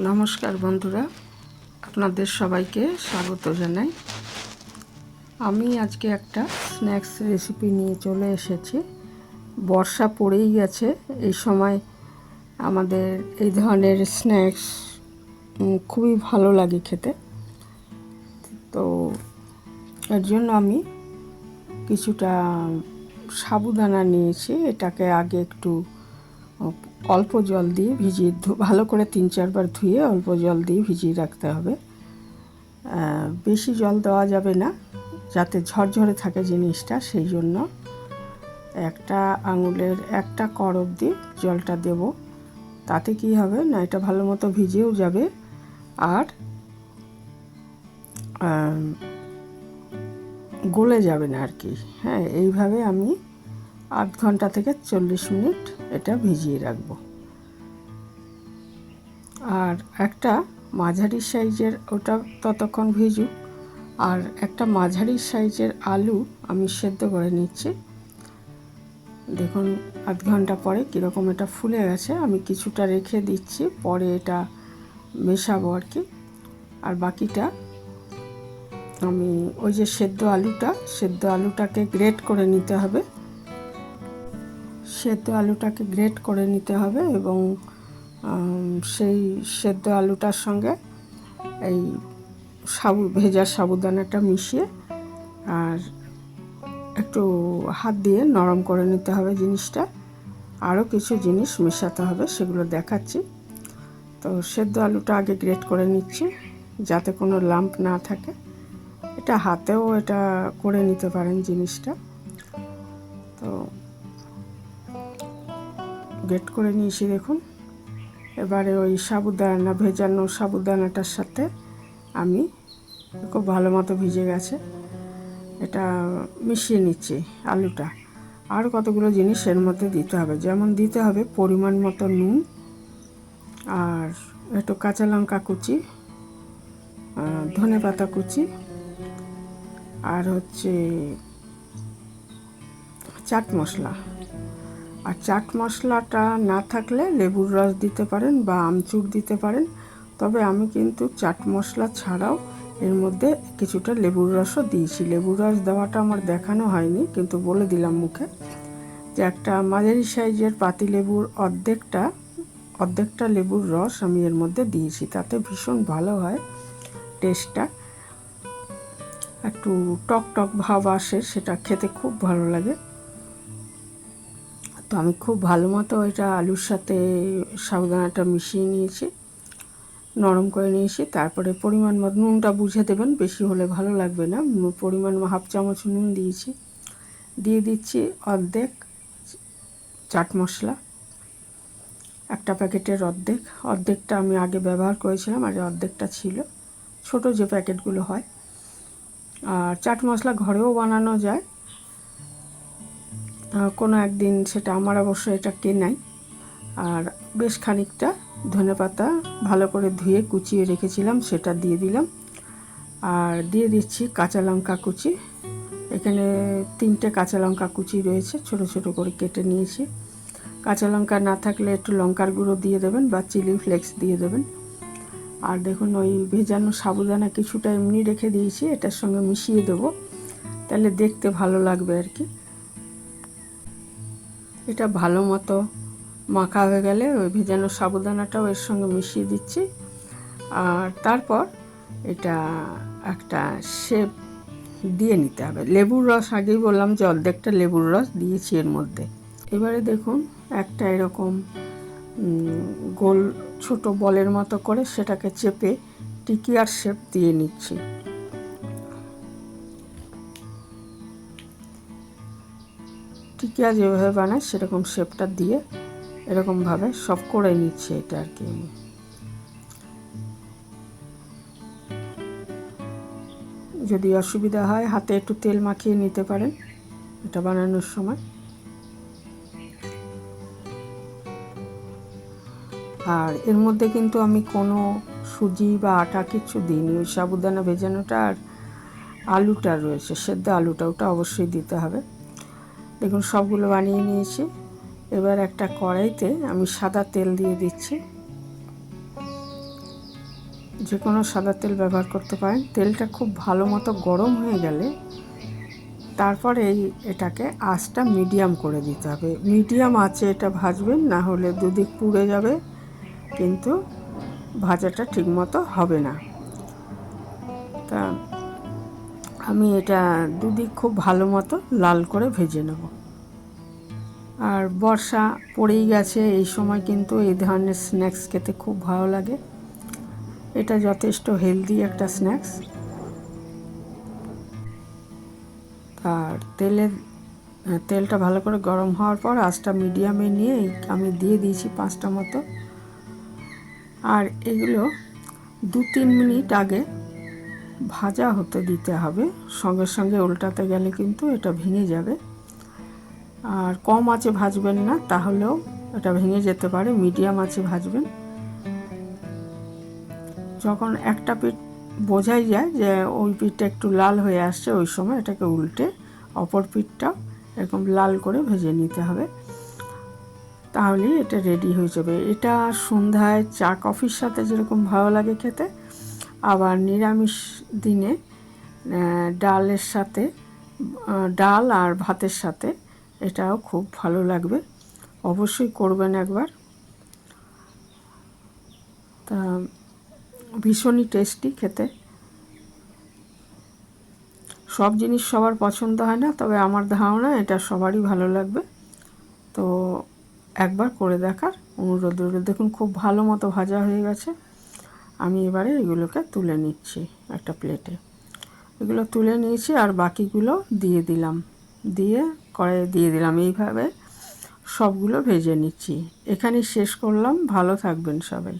নমস্কার বন্ধুরা, আপনাদের সবাইকে স্বাগত জানাই। আমি আজকে একটা স্ন্যাক্স রেসিপি নিয়ে চলে এসেছি। বর্ষা পড়েই গেছে, এই সময় আমাদের এই ধরনের স্ন্যাক্স খুবই ভালো লাগে খেতে। তো এর জন্য আমি কিছুটা সাবুদানা নিয়েছি। এটাকে আগে একটু অল্প জল দিয়ে ভিজিয়ে ভালো করে 3-4 বার ধুয়ে অল্প জল দিয়ে ভিজিয়ে রাখতে হবে। বেশি জল দেওয়া যাবে না, যাতে ঝরঝরে থাকে জিনিসটা। সেই জন্য একটা আঙুলের একটা কড় অবধি জলটা দেব। তাতে কি হবে না, এটা ভালো মতো ভিজেও যাবে আর গলে যাবে না আর কি। হ্যাঁ, এইভাবে আমি 8 ঘন্টা থেকে 40 মিনিট এটা ভিজিয়ে রাখবো। আর একটা মাঝারি সাইজের, ওটা ততক্ষণ ভিজুক। আর একটা মাঝারি সাইজের আলু আমি সেদ্ধ করে নিচ্ছি। দেখুন 8 ঘন্টা পরে কীরকম এটা ফুলে গেছে। আমি কিছুটা রেখে দিচ্ছি, পরে এটা মেশাবো আর কি। আর বাকিটা আমি ওই যে সেদ্ধ আলুটাকে গ্রেট করে নিতে হবে। এবং সেই সেদ্ধ আলুটার সঙ্গে এই ভেজা সাবুদানাটা মিশিয়ে আর একটু হাত দিয়ে নরম করে নিতে হবে জিনিসটা। আরও কিছু জিনিস মেশাতে হবে, সেগুলো দেখাচ্ছি। তো সেদ্ধ আলুটা আগে গ্রেট করে নিচ্ছি, যাতে কোনো লাম্প না থাকে। এটা হাতেও এটা করে নিতে পারেন জিনিসটা। তো গ্রেট করে নিয়েছি দেখুন। এবারে ওই ভেজানো সাবুদানাটার সাথে আমি খুব ভালো মতো ভিজে গেছে, এটা মিশিয়ে নিচ্ছি আলুটা। আর কতগুলো জিনিস এর মধ্যে দিতে হবে, যেমন দিতে হবে পরিমাণ মতো নুন, আর একটু কাঁচা লঙ্কা কুচি, ধনে পাতা কুচি, আর হচ্ছে চাট মশলা। আর চাট মশলাটা না থাকলে লেবুর রস দিতে পারেন বা আমচুর দিতে পারেন। তবে আমি কিন্তু চাট মশলা ছাড়াও এর মধ্যে কিছুটা লেবুর রসও দিয়েছি। লেবুর রস দেওয়াটা আমার দেখানো হয়নি, কিন্তু বলে দিলাম মুখে যে একটা মাঝারি সাইজের পাতিলেবুর অর্ধেকটা লেবুর রস আমি এর মধ্যে দিয়েছি। তাতে ভীষণ ভালো হয় টেস্টটা, একটু টক টক ভাব আসে, সেটা খেতে খুব ভালো লাগে। তো আমি খুব ভালো মতো এটা আলুর সাথে সাবুদানাটা মিশিয়ে নিয়েছি, নরম করে নিয়েছি। তারপরে পরিমাণ মতো নুনটা বুঝে দেবেন, বেশি হলে ভালো লাগবে না। পরিমাণ 1/2 চামচ নুন দিয়েছি। দিয়ে দিচ্ছি চাট মশলা, একটা প্যাকেটের অর্ধেকটা আমি আগে ব্যবহার করেছিলাম, আর অর্ধেকটা ছিল ছোট যে প্যাকেটগুলো হয়। আর চাট মশলা ঘরেও বানানো যায় কোনো একদিন, সেটা আমার অবশ্য এটা কেনাই। আর বেশ খানিকটা ধনেপাতা ভালো করে ধুয়ে কুচিয়ে রেখেছিলাম, সেটা দিয়ে দিলাম। আর দিয়ে দিচ্ছি কাঁচা লঙ্কা কুচি। এখানে 3টে কাঁচা লঙ্কা কুচি রয়েছে, ছোট ছোট করে কেটে নিয়েছি। কাঁচা লঙ্কা না থাকলে একটু লঙ্কার গুঁড়ো দিয়ে দেবেন বা চিলি ফ্লেক্স দিয়ে দেবেন। আর দেখুন ওই ভেজানো সাবুদানা কিছুটা এমনি রেখে দিয়েছি, এটার সঙ্গে মিশিয়ে দেবো, তাহলে দেখতে ভালো লাগবে আর কি। এটা ভালো মতো মাখা হয়ে গেলে ওই ভেজানো সাবুদানাটাও এর সঙ্গে মিশিয়ে দিচ্ছি। আর তারপর এটা একটা শেপ দিয়ে নিতে হবে। লেবুর রস আগেই বললাম যে অর্ধেকটা লেবুর রস দিয়েছি এর মধ্যে। এবারে দেখুন একটা এরকম গোল ছোট বলের মতো করে সেটাকে চেপে টিকিয়ার শেপ দিয়ে নিচ্ছি। টিকিয়া যেভাবে বানায় সেরকম শেপটা দিয়ে এরকমভাবে সব করে নিচ্ছে এটা আর কি। যদি অসুবিধা হয় হাতে একটু তেল মাখিয়ে নিতে পারেন এটা বানানোর সময়। আর এর মধ্যে কিন্তু আমি কোনো সুজি বা আটা কিছু দিইনি। ওই সাবুদানা ভেজানোটা আর আলুটা রয়েছে, সেদ্ধ আলুটা, ওটা অবশ্যই দিতে হবে। দেখুন সবগুলো বানিয়ে নিয়েছি। এবার একটা কড়াইতে আমি সাদা তেল দিয়ে দিচ্ছি। যে কোনো সাদা তেল ব্যবহার করতে পারেন। তেলটা খুব ভালো মতো গরম হয়ে গেলে তারপরে এটাকে আঁচটা মিডিয়াম করে দিতে হবে। মিডিয়াম আঁচে এটা ভাজবেন, না হলে দুদিক পুড়ে যাবে, কিন্তু ভাজাটা ঠিকমতো হবে না। তা আমি এটা দুদিক খুব ভালো মতো লাল করে ভেজে নেব। আর বর্ষা পড়েই গেছে, এই সময় কিন্তু এই ধরনের স্ন্যাক্স খেতে খুব ভালো লাগে। এটা যথেষ্ট হেলদি একটা স্ন্যাক্স। আর তেলটা ভালো করে গরম হওয়ার পর আঁচটা মিডিয়ামে নিয়ে আমি দিয়ে দিয়েছি 5টা মতো। আর এগুলো 2-3 মিনিট আগে ভাজা হতে দিতে হবে, সঙ্গে সঙ্গে উল্টাতে গেলে কিন্তু এটা ভেঙে যাবে। আর কম আঁচে ভাজবেন না, তাহলেও এটা ভেঙে যেতে পারে। মিডিয়াম আঁচে ভাজবেন। যখন একটা পিঠ বোঝাই যায় যে ওই পিঠটা একটু লাল হয়ে আসছে, ওই সময় এটাকে উল্টে অপর পিঠটা এরকম লাল করে ভেজে নিতে হবে, তাহলেই এটা রেডি হয়ে যাবে। এটা সন্ধ্যায় চা কফির সাথে যেরকম ভালো লাগে খেতে, আবার নিরামিষ দিনে ডালের সাথে, ডাল আর ভাতের সাথে এটাও খুব ভালো লাগবে। অবশ্যই করবেন একবার। তা ভীষণই টেস্টি খেতে। সব জিনিস সবার পছন্দ হয় না, তবে আমার ধারণা এটা সবারই ভালো লাগবে। তো একবার করে দেখার অনুরোধ রইল। দেখুন খুব ভালো মতো ভাজা হয়ে গেছে। আমি এবারে এগুলোকে তুলে নিচ্ছি একটা প্লেটে। এগুলো তুলে নিয়েছি আর বাকিগুলো দিয়ে দিলাম, দিয়ে কড়াইয়ে দিয়ে দিলাম। এইভাবে সবগুলো ভেজে নিচ্ছি। এখানেই শেষ করলাম। ভালো থাকবেন সবাই।